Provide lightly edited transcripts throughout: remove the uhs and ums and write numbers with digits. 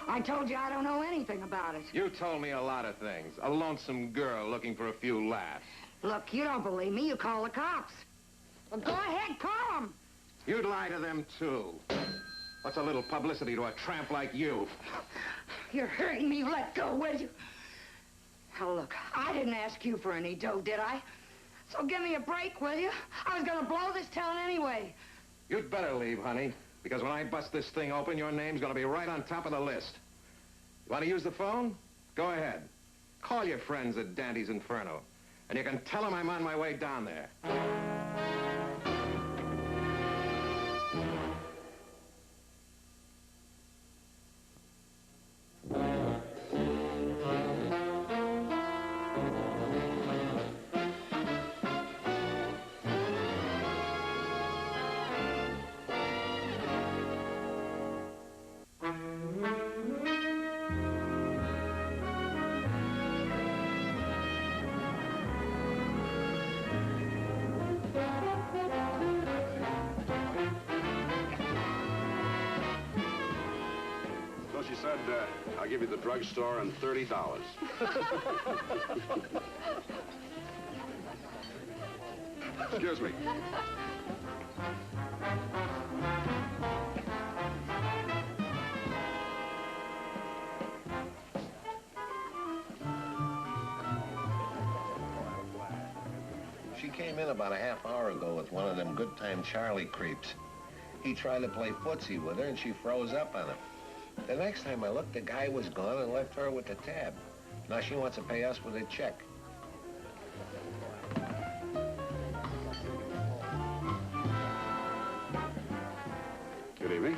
I told you I don't know anything about it. You told me a lot of things. A lonesome girl looking for a few laughs. Look, you don't believe me, you call the cops. Well, go ahead, call them. You'd lie to them, too. What's a little publicity to a tramp like you? You're hurting me. Let go, will you? Now, look, I didn't ask you for any dough, did I? So give me a break, will you? I was gonna blow this town anyway. You'd better leave, honey, because when I bust this thing open, your name's gonna be right on top of the list. You want to use the phone? Go ahead. Call your friends at Dante's Inferno, and you can tell them I'm on my way down there. She said, I'll give you the drugstore and $30. Excuse me. She came in about a half hour ago with one of them good time Charlie creeps. He tried to play footsie with her and she froze up on him. The next time I looked, the guy was gone and left her with the tab. Now she wants to pay us with a check. Good evening.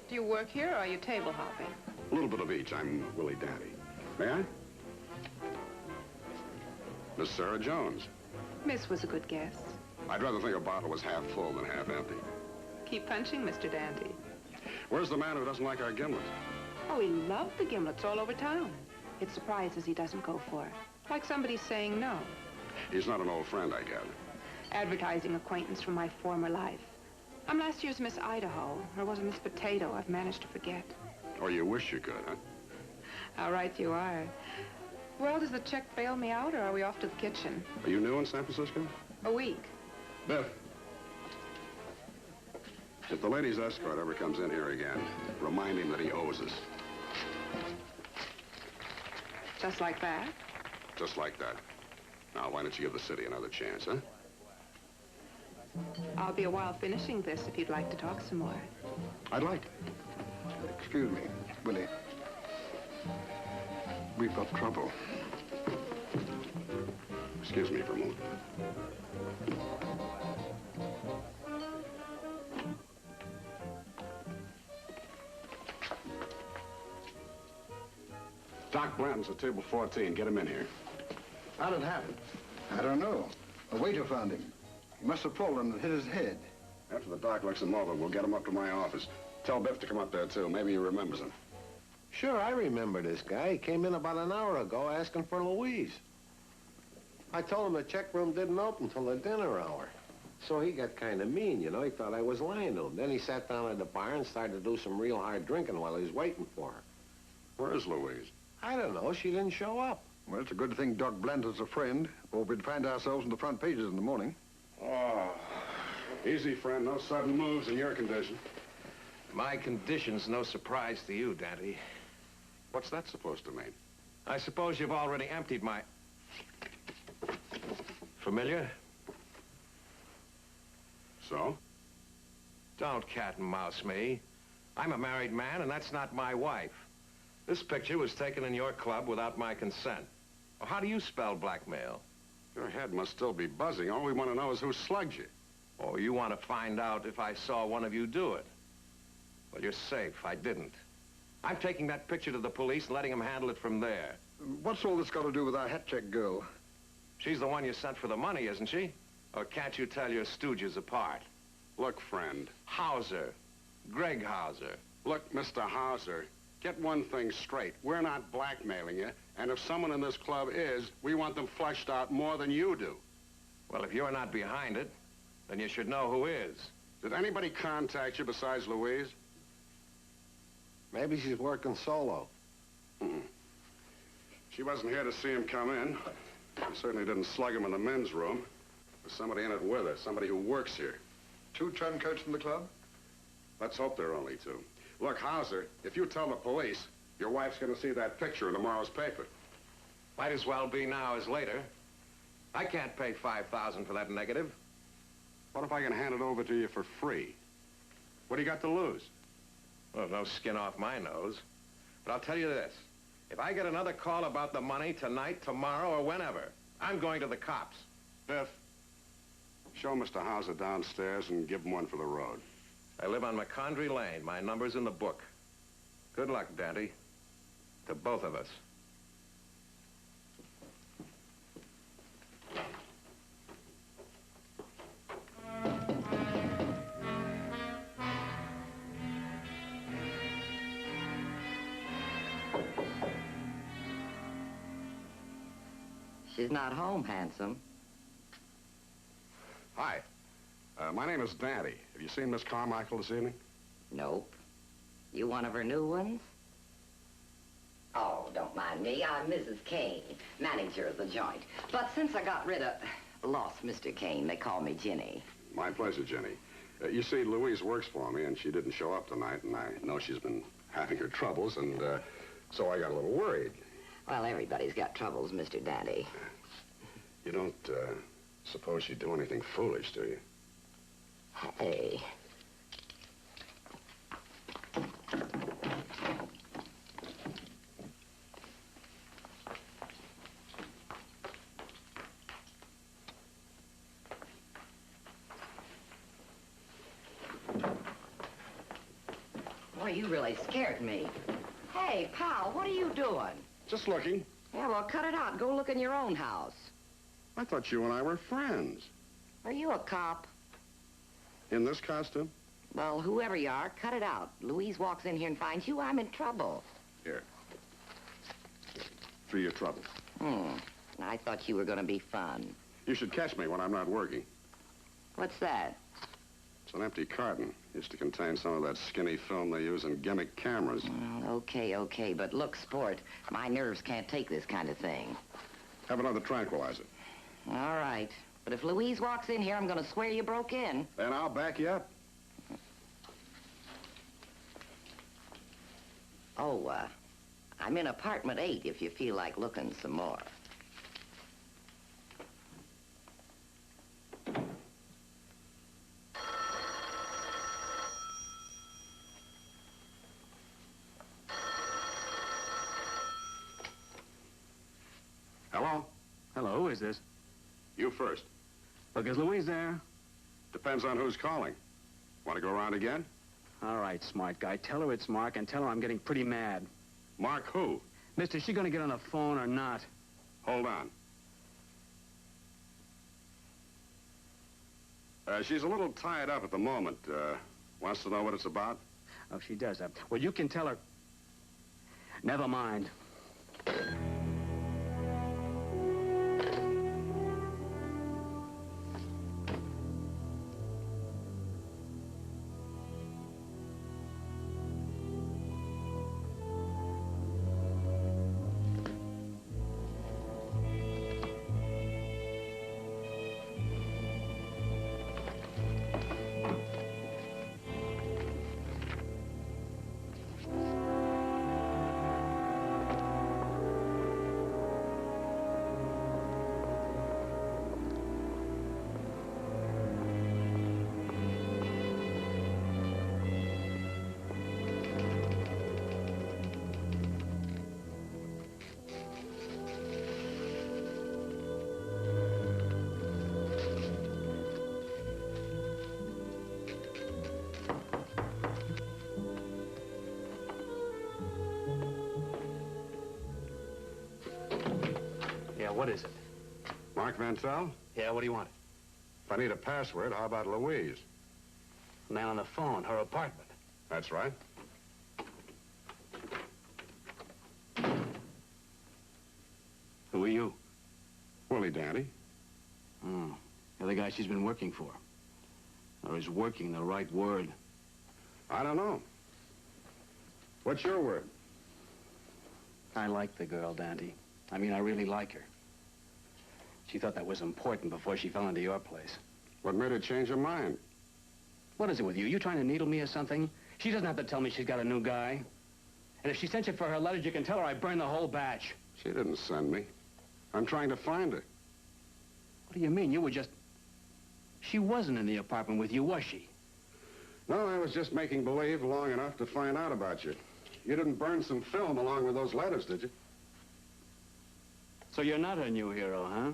Do you work here or are you table hopping? A little bit of each. I'm Willie Dante. May I? Miss Sarah Jones. Miss was a good guess. I'd rather think a bottle was half full than half empty. Keep punching, Mr. Dante. Where's the man who doesn't like our gimlets? Oh, he loved the gimlets all over town. It surprises he doesn't go for it. Like somebody saying no. He's not an old friend, I gather. Advertising acquaintance from my former life. I'm last year's Miss Idaho, or was it Miss Potato? I've managed to forget. Or you wish you could, huh? How right you are. Well, does the check bail me out, or are we off to the kitchen? Are you new in San Francisco? A week. Biff. If the ladies' escort ever comes in here again, remind him that he owes us. Just like that? Just like that. Now, why don't you give the city another chance, huh? I'll be a while finishing this if you'd like to talk some more. I'd like. Excuse me, Willie. We've got trouble. Excuse me for a moment. Doc Blanton's at table 14. Get him in here. How did it happen? I don't know. A waiter found him. He must have fallen and hit his head. After the doc looks him over, we'll get him up to my office. Tell Biff to come up there, too. Maybe he remembers him. Sure, I remember this guy. He came in about an hour ago asking for Louise. I told him the check room didn't open till the dinner hour. So he got kind of mean, you know. He thought I was lying to him. Then he sat down at the bar and started to do some real hard drinking while he was waiting for her. Where is Louise? I don't know. She didn't show up. Well, it's a good thing Doc Blanton's a friend, or we'd find ourselves in the front pages in the morning. Oh, easy, friend. No sudden moves in your condition. My condition's no surprise to you, Dante. What's that supposed to mean? I suppose you've already emptied my... Familiar? So? Don't cat and mouse me. I'm a married man, and that's not my wife. This picture was taken in your club without my consent. Well, how do you spell blackmail? Your head must still be buzzing. All we want to know is who slugged you. Oh, you want to find out if I saw one of you do it. Well, you're safe. I didn't. I'm taking that picture to the police and letting them handle it from there. What's all this got to do with our hat check girl? She's the one you sent for the money, isn't she? Or can't you tell your stooges apart? Look, friend. Hauser. Greg Hauser. Look, Mr. Hauser, get one thing straight. We're not blackmailing you, and if someone in this club is, we want them fleshed out more than you do. Well, if you're not behind it, then you should know who is. Did anybody contact you besides Louise? Maybe she's working solo. She wasn't here to see him come in. She certainly didn't slug him in the men's room. There's somebody in it with her, somebody who works here. 2 turncoats from the club? Let's hope there are only 2. Look, Hauser, if you tell the police, your wife's going to see that picture in tomorrow's paper. Might as well be now as later. I can't pay $5,000 for that negative. What if I can hand it over to you for free? What do you got to lose? Well, no skin off my nose. But I'll tell you this. If I get another call about the money tonight, tomorrow, or whenever, I'm going to the cops. Biff, show Mr. Hauser downstairs and give him one for the road. I live on McCondry Lane. My number's in the book. Good luck, Dante. To both of us. She's not home, handsome. Hi. My name is Dante. Have you seen Miss Carmichael this evening? Nope. You one of her new ones? Oh, don't mind me. I'm Mrs. Kane, manager of the joint. But since I lost Mr. Kane, they call me Ginny. My pleasure, Jenny. You see, Louise works for me, and she didn't show up tonight, and I know she's been having her troubles, and so I got a little worried. Well, everybody's got troubles, Mr. Dante. You don't suppose she'd do anything foolish, do you? Hey. Boy, you really scared me. Hey, pal, what are you doing? Just looking. Yeah, well, cut it out. Go look in your own house. I thought you and I were friends. Are you a cop? In this costume? Well, whoever you are, cut it out. Louise walks in here and finds you, I'm in trouble. Here. For your trouble. I thought you were going to be fun. You should catch me when I'm not working. What's that? It's an empty carton. Used to contain some of that skinny film they use in gimmick cameras. Okay, but look, sport, my nerves can't take this kind of thing. Have another tranquilizer. All right. But if Louise walks in here, I'm going to swear you broke in. Then I'll back you up. Oh, I'm in apartment 8 if you feel like looking some more. Hello? Hello, who is this? You first. Look, is Louise there? Depends on who's calling. Want to go around again? All right, smart guy. Tell her it's Mark and tell her I'm getting pretty mad. Mark who? Mister, is she gonna get on the phone or not? Hold on. She's a little tied up at the moment. Wants to know what it's about? Oh, she does that. Well, you can tell her. Never mind. Yeah, what is it? Mark Vantel? Yeah, what do you want? If I need a password, how about Louise? Man on the phone, her apartment. That's right. Who are you? Willie Dante. You're the guy she's been working for. Or is working the right word? I don't know. What's your word? I like the girl, Dante. I mean, I really like her. She thought that was important before she fell into your place. What made her change her mind? What is it with you? You trying to needle me or something? She doesn't have to tell me she's got a new guy. And if she sent you for her letters, you can tell her I burned the whole batch. She didn't send me. I'm trying to find her. What do you mean? You were just... She wasn't in the apartment with you, was she? No, I was just making believe long enough to find out about you. You didn't burn some film along with those letters, did you? So you're not a new hero, huh?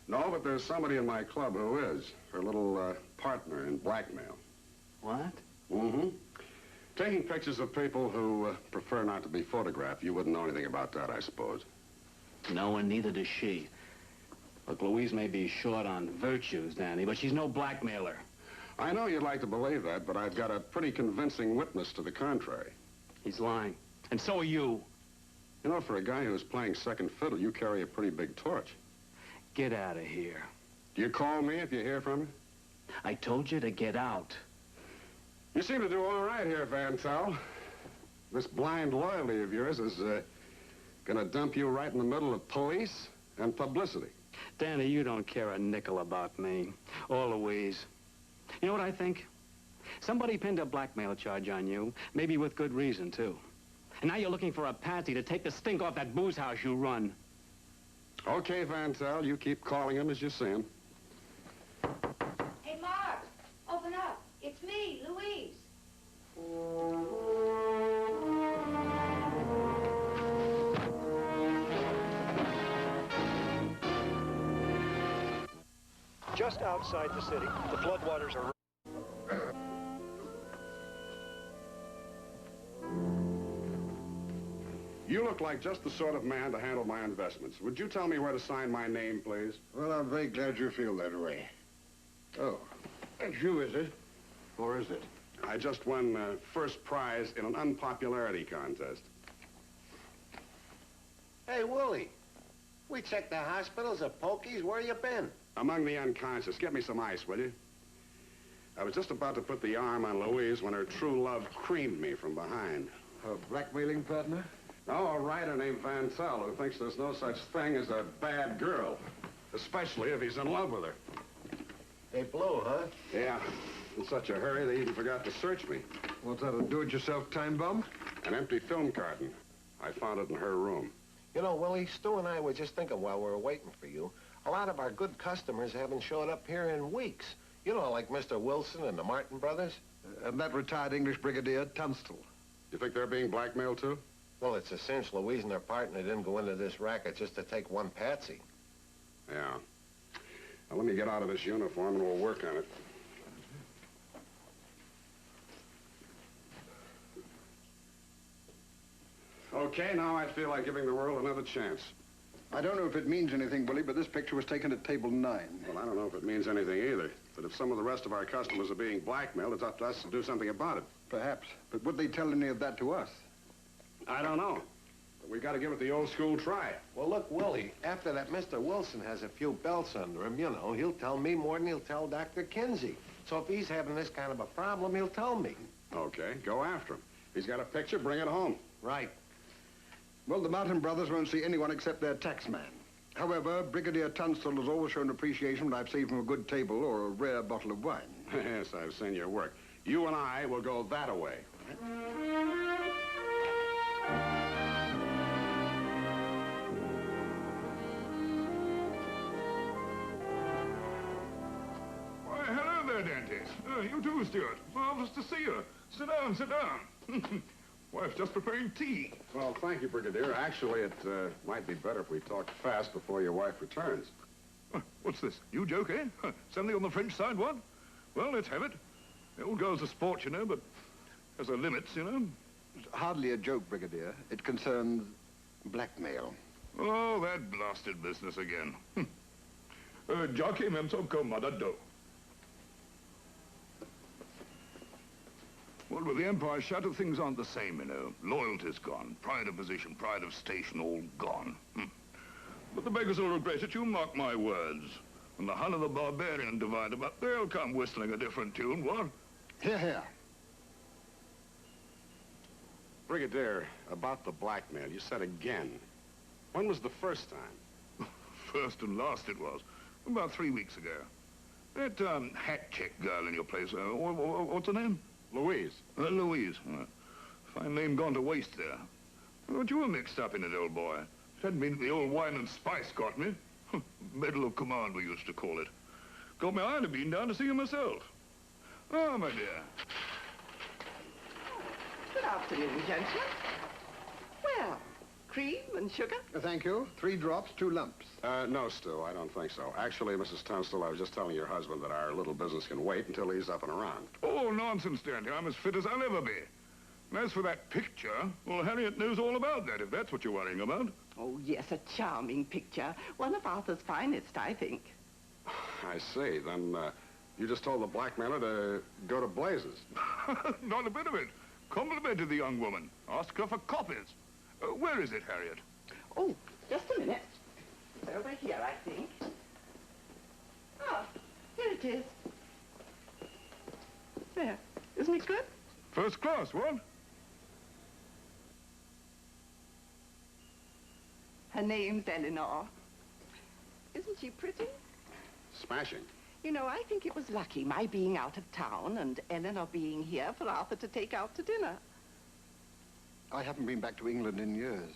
No, but there's somebody in my club who is. Her little partner in blackmail. What? Mm-hmm. Taking pictures of people who prefer not to be photographed. You wouldn't know anything about that, I suppose. No, and neither does she. Look, Louise may be short on virtues, Danny, but she's no blackmailer. I know you'd like to believe that, but I've got a pretty convincing witness to the contrary. He's lying. And so are you. You know, for a guy who's playing second fiddle, you carry a pretty big torch. Get out of here. Do you call me if you hear from me? I told you to get out. You seem to do all right here, Van Tel. This blind loyalty of yours is gonna dump you right in the middle of police and publicity. Danny, you don't care a nickel about me. Or Louise. You know what I think? Somebody pinned a blackmail charge on you, maybe with good reason, too. And now you're looking for a patsy to take the stink off that booze house you run. Okay, Van Tel, you keep calling him as you see him. Hey, Mark, open up. It's me, Louise. Just outside the city, the floodwaters are... You look like just the sort of man to handle my investments. Would you tell me where to sign my name, please? Well, I'm very glad you feel that way. Oh, that's you, is it? Or is it? I just won first prize in an unpopularity contest. Hey, Willie. We checked the hospitals, the pokies. Where you been? Among the unconscious. Get me some ice, will you? I was just about to put the arm on Louise when her true love creamed me from behind. A blackmailing partner? No, a writer named Van Tel who thinks there's no such thing as a bad girl. Especially if he's in love with her. They blew, huh? Yeah. In such a hurry, they even forgot to search me. What's that, a do-it-yourself time bomb? An empty film carton. I found it in her room. You know, Willie, Stu and I were just thinking while we were waiting for you, a lot of our good customers haven't showed up here in weeks. You know, like Mr. Wilson and the Martin brothers. And that retired English brigadier, Tunstall. You think they're being blackmailed, too? Well, it's a cinch Louise and her partner didn't go into this racket just to take one patsy. Yeah. Now, let me get out of this uniform and we'll work on it. Okay, now I feel like giving the world another chance. I don't know if it means anything, Willie, but this picture was taken at table 9. Well, I don't know if it means anything either. But if some of the rest of our customers are being blackmailed, it's up to us to do something about it. Perhaps. But would they tell any of that to us? I don't know. But we got to give it the old school try. Well, look, Willie, after that Mr. Wilson has a few belts under him, you know, he'll tell me more than he'll tell Dr. Kinsey. So if he's having this kind of a problem, he'll tell me. Okay, go after him. He's got a picture, bring it home. Right. Well, the Martin brothers won't see anyone except their taxman. However, Brigadier Tunstall has always shown appreciation when I've saved him a good table or a rare bottle of wine. Yes, I've seen your work. You and I will go that-a-way. Why, hello there, Dante. You too, Stuart. Marvelous to see you. Sit down, sit down. Wife's just preparing tea. Well, thank you, Brigadier. Actually, it might be better if we talked fast before your wife returns. What's this? You joke, eh? Something on the French side, what? Well, let's have it. The old girl's a sport, you know, but has her limits, you know. It's hardly a joke, Brigadier. It concerns blackmail. Oh, that blasted business again. Jockey, même son commandado. Well, with the Empire shattered, things aren't the same, you know. Loyalty's gone. Pride of position, pride of station, all gone. But the beggars will regret it, you mark my words. When the Hun and the Barbarian divide them up, they'll come whistling a different tune, what? Here, here. Brigadier, about the blackmail, you said again. When was the first time? First and last it was. About 3 weeks ago. That hat check girl in your place, what's her name? Louise. Louise. Fine name gone to waste there. But you were mixed up in it, old boy. It hadn't been the old wine and spice got me. Medal of Command, we used to call it. Got me I'd have been down to see her myself. Oh, my dear. Good afternoon, gentlemen. Well, cream and sugar? Thank you. 3 drops, 2 lumps. No, Stu, I don't think so. Actually, Mrs. Tunstall, I was just telling your husband that our little business can wait until he's up and around. Oh, nonsense, Dante. I'm as fit as I'll ever be. And as for that picture, well, Harriet knows all about that, if that's what you're worrying about. Oh, yes, a charming picture. One of Arthur's finest, I think. I see. Then, you just told the blackmailer to go to blazes. Not a bit of it. Complimented the young woman. Asked her for copies. Where is it, Harriet? Oh, just a minute. It's over here, I think. Ah, here it is. There. Isn't it good? First class, what? Her name's Eleanor. Isn't she pretty? Smashing. You know, I think it was lucky, my being out of town and Eleanor being here for Arthur to take out to dinner. I haven't been back to England in years.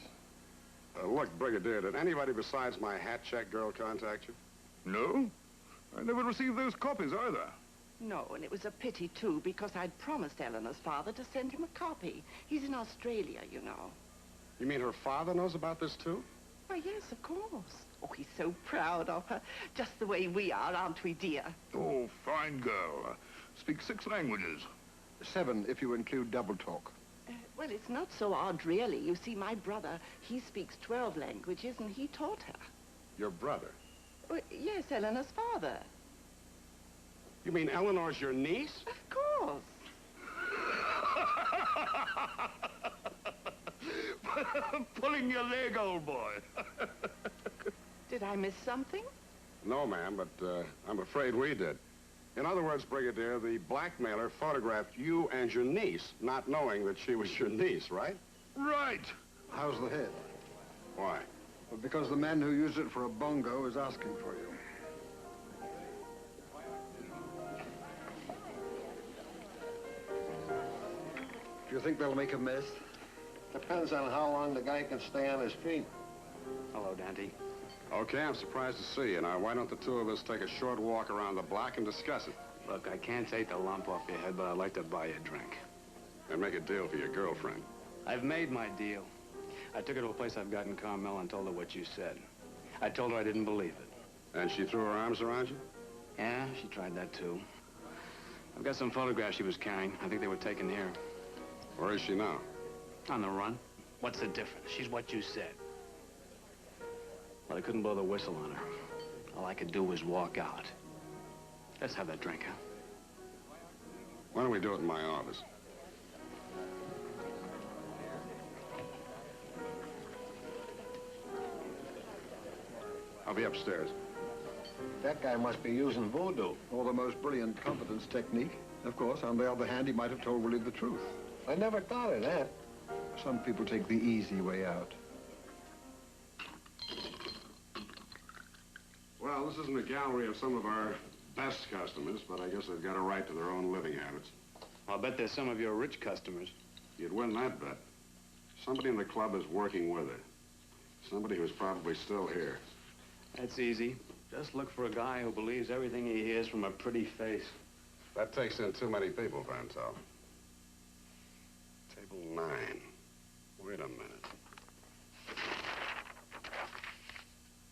Look, Brigadier, did anybody besides my hat check girl contact you? No. I never received those copies either. No, and it was a pity, too, because I'd promised Eleanor's father to send him a copy. He's in Australia, you know. You mean her father knows about this, too? Why, yes, of course. Oh, he's so proud of her. Just the way we are, aren't we, dear? Oh, fine girl. Speaks 6 languages. 7, if you include double talk. Well, it's not so odd, really. You see, my brother, he speaks 12 languages, and he taught her. Your brother? Well, yes, Eleanor's father. You mean Eleanor's your niece? Of course. Pulling your leg, old boy. Did I miss something? No, ma'am, but I'm afraid we did. In other words, Brigadier, the blackmailer photographed you and your niece, not knowing that she was your niece, right? Right. How's the head? Why? Well, because the man who used it for a bongo is asking for you. Do you think they'll make a mess? Depends on how long the guy can stay on his feet. Hello, Dante. Okay, I'm surprised to see you. Now, why don't the 2 of us take a short walk around the block and discuss it? Look, I can't take the lump off your head, but I'd like to buy you a drink. And make a deal for your girlfriend. I've made my deal. I took her to a place I've got in Carmel and told her what you said. I told her I didn't believe it. And she threw her arms around you? Yeah, she tried that too. I've got some photographs she was carrying. I think they were taken here. Where is she now? On the run. What's the difference? She's what you said. Well, I couldn't blow the whistle on her. All I could do was walk out. Let's have that drink, huh? Why don't we do it in my office? I'll be upstairs. That guy must be using voodoo. Or the most brilliant confidence technique. Of course, on the other hand, he might have told Willie the truth. I never thought of that. Some people take the easy way out. Well, this isn't a gallery of some of our best customers, but I guess they've got a right to their own living habits. I'll bet there's some of your rich customers. You'd win that bet. Somebody in the club is working with her. Somebody who's probably still here. That's easy. Just look for a guy who believes everything he hears from a pretty face. That takes in too many people, Vantel. Table 9. Wait a minute.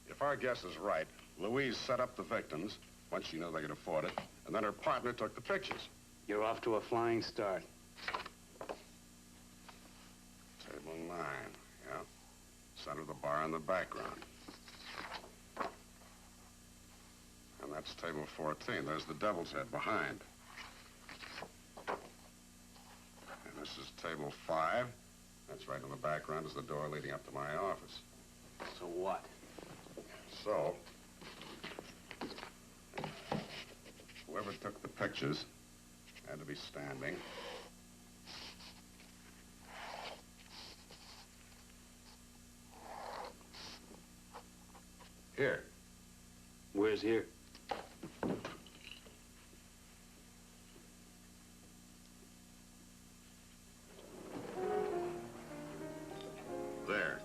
If our guess is right, Louise set up the victims, once she knew they could afford it, and then her partner took the pictures. You're off to a flying start. Table 9, yeah. Center of the bar in the background. And that's table 14. There's the devil's head behind. And this is table 5. That's right in the background is the door leading up to my office. So what? So, whoever took the pictures had to be standing Here. Where's here? There.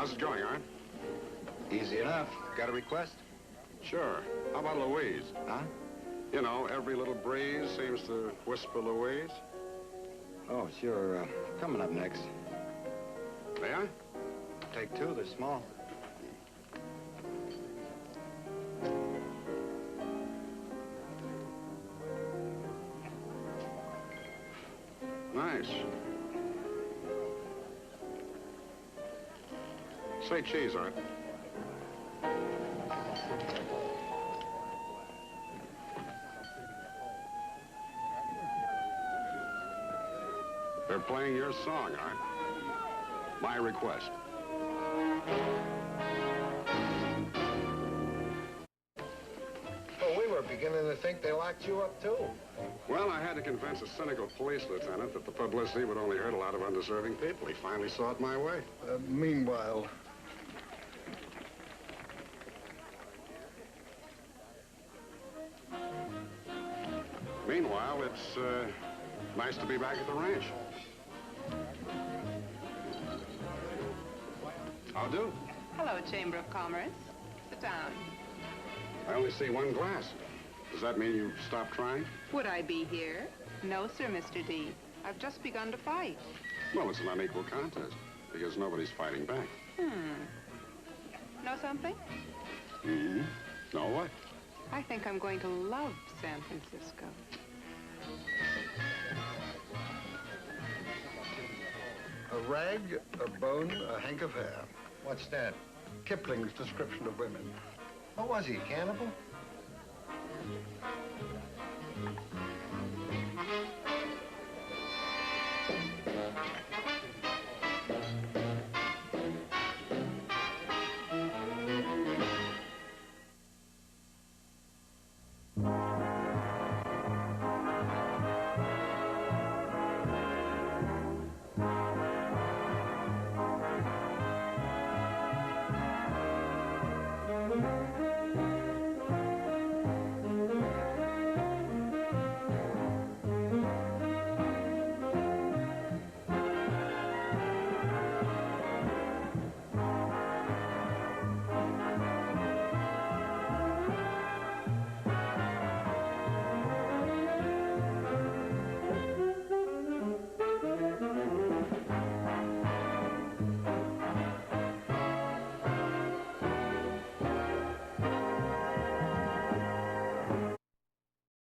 How's it going, Art? Easy enough. Got a request? Sure. How about Louise? Huh? You know, every little breeze seems to whisper Louise. Oh, sure. Coming up next. May I? Take two, they're small. Nice. Say cheese, Art. They're playing your song, Art. My request. Oh, we were beginning to think they locked you up, too. Well, I had to convince a cynical police lieutenant that the publicity would only hurt a lot of undeserving people. He finally saw it my way. Meanwhile, Meanwhile, it's nice to be back at the ranch. How do? Hello, Chamber of Commerce. Sit down. I only see one glass. Does that mean you stopped trying? Would I be here? No, sir, Mr. D. I've just begun to fight. Well, it's an unequal contest because nobody's fighting back. Know something? Mm-hmm. No, what? I think I'm going to love San Francisco. a rag, a bone, a hank of hair. What's that? Kipling's description of women. What was he, a cannibal?